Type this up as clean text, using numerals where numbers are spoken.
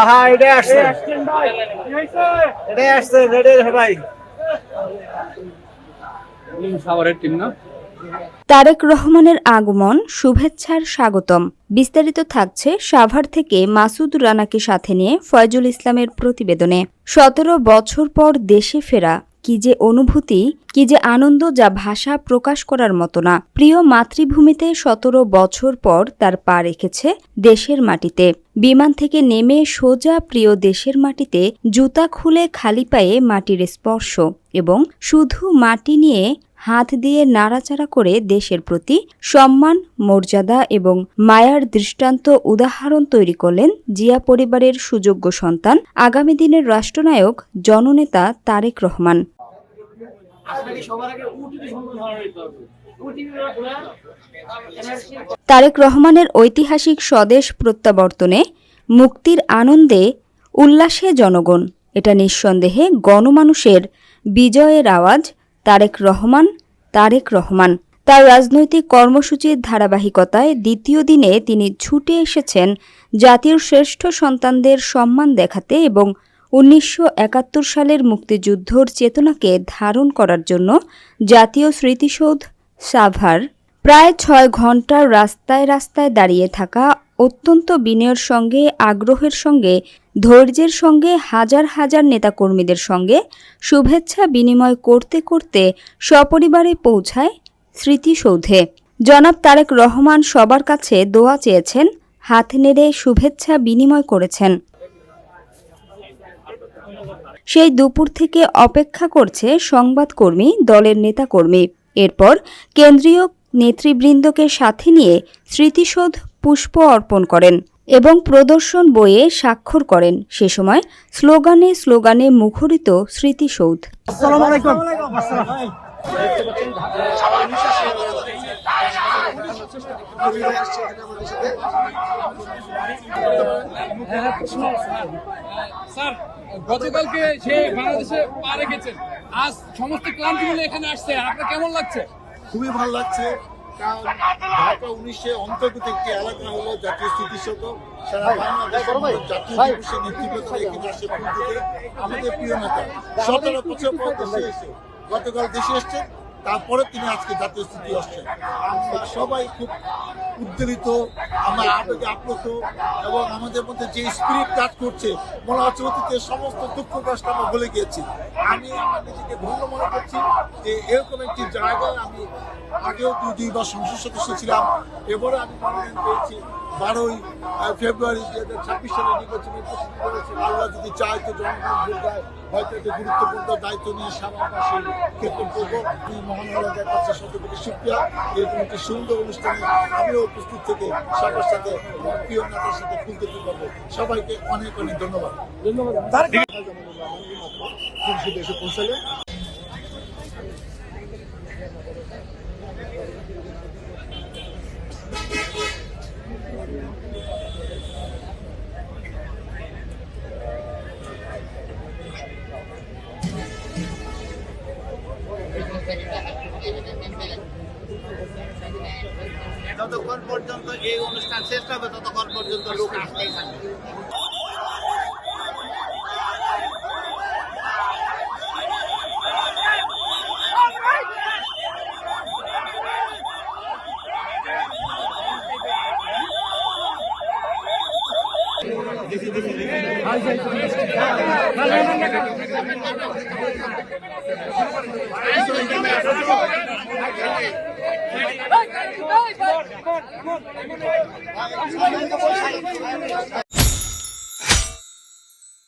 হ্যাঁ এটাই আসছে, এটাই আসছে, রেডি ভাই। সাভারের টিম না? তারেক রহমানের আগমন শুভেচ্ছার স্বাগতম। বিস্তারিত থাকছে সাভার থেকে মাসুদ রানাকে সাথে নিয়ে ফয়জুল ইসলামের প্রতিবেদনে। ১৭ বছর পর দেশে ফেরা, কি যে অনুভূতি, কি যে আনন্দ, যা ভাষা প্রকাশ করার মতো না। প্রিয় মাতৃভূমিতে ১৭ বছর পর তার পা রেখেছে দেশের মাটিতে। বিমান থেকে নেমে সোজা প্রিয় দেশের মাটিতে, জুতা খুলে খালি পায়ে মাটির স্পর্শ এবং শুধু মাটি নিয়ে হাত দিয়ে নাড়াচাড়া করে দেশের প্রতি সম্মান, মর্যাদা এবং মায়ার দৃষ্টান্ত উদাহরণ তৈরি করলেন জিয়া পরিবারের সুযোগ্য সন্তান, আগামী দিনের রাষ্ট্রনায়ক জননেতা তারেক রহমান। তারেক রহমানের ঐতিহাসিক স্বদেশ প্রত্যাবর্তনে মুক্তির আনন্দে উল্লাসে জনগণ। এটা নিঃসন্দেহে গণমানুষের বিজয়ের আওয়াজ। তারেক রহমান, তারেক রহমান। তার রাজনৈতিক কর্মসূচির ধারাবাহিকতায় দ্বিতীয় দিনে তিনি ছুটে এসেছেন জাতির শ্রেষ্ঠ সন্তানদের সম্মান দেখাতে এবং ১৯৭১ সালের মুক্তিযুদ্ধর চেতনাকে ধারণ করার জন্য জাতীয় স্মৃতিসৌধ সাভার। প্রায় ৬ ঘণ্টার রাস্তায় রাস্তায় দাঁড়িয়ে থাকা, অত্যন্ত বিনয়ের সঙ্গে, আগ্রহের সঙ্গে, ধৈর্যের সঙ্গে হাজার হাজার নেতাকর্মীদের সঙ্গে শুভেচ্ছা বিনিময় করতে করতে সপরিবারে পৌঁছায় স্মৃতিসৌধে। জনাব তারেক রহমান সবার কাছে দোয়া চেয়েছেন, হাত নেড়ে শুভেচ্ছা বিনিময় করেছেন। সেই দুপুর থেকে অপেক্ষা করছে সংবাদকর্মী, দলের নেতাকর্মী। এরপর কেন্দ্রীয় নেতৃবৃন্দকে সাথে নিয়ে স্মৃতিসৌধ পুষ্প অর্পণ করেন এবং প্রদর্শন বইয়ে স্বাক্ষর করেন। সে সময় স্লোগানে স্লোগানে মুখরিত স্মৃতিসৌধ। আসসালামু আলাইকুম। স্যার, গতকালকে সে বাংলাদেশে পা রেখেছেন, আজ সমস্ত ক্লান্তি মিলে এখানে আসছে, আপনার কেমন লাগছে? খুবই ভালো লাগছে, কারণ ঢাকা ১৯-এ অন্তর্গত একটি এলাকা হলো জাতীয় স্মৃতিসৌধ। সারা বাংলাদেশের জাতীয় দিবসে নেতৃবৃন্দ এখানে আসে ফুল দিতে। আমাদের প্রিয় নেতা ১৭ বছর পর দেশে এসে, গতকাল দেশে এসছেন, তারপরে তিনি আজকে জাতীয় স্মৃতি আসছেন। আমরা সবাই খুব উদ্বেলিত, আমরা আবেগে আপ্লুত এবং আমাদের মধ্যে যে স্পিরিট কাজ করছে, মনে হচ্ছে অতীতে সমস্ত দুঃখ কষ্ট আমরা ভুলে গিয়েছি। আমি আমার নিজেকে ধন্য মনে করছি যে এরকম একটি জায়গায় আমি আগেও দুইবার সংসদ সদস্য ছিলাম। এবারে আমি মনোনয়ন পেয়েছি ১২ই ফেব্রুয়ারি ২০২৬ সালে নির্বাচনে প্রস্তুতি করেছি। আল্লাহ যদি চায় তো জনগণ ভোট দেয়, হয়তো একটা গুরুত্বপূর্ণ দায়িত্ব নিয়ে সাভারবাসীর ক্ষেত্রে করবো। মহানগরের কাছে শতকোটি শুকরিয়া। এরকম একটি সুন্দর অনুষ্ঠানে আমিও উপস্থিত থেকে সবার সাথে প্রিয় নেতার সাথে ফুল দিতে পারবো। সবাইকে অনেক অনেক ধন্যবাদ। এসে পৌঁছালে যতক্ষণ পর্যন্ত এই অনুষ্ঠান শেষ হবে ততক্ষণ পর্যন্ত লোক আসতেই থাকবে।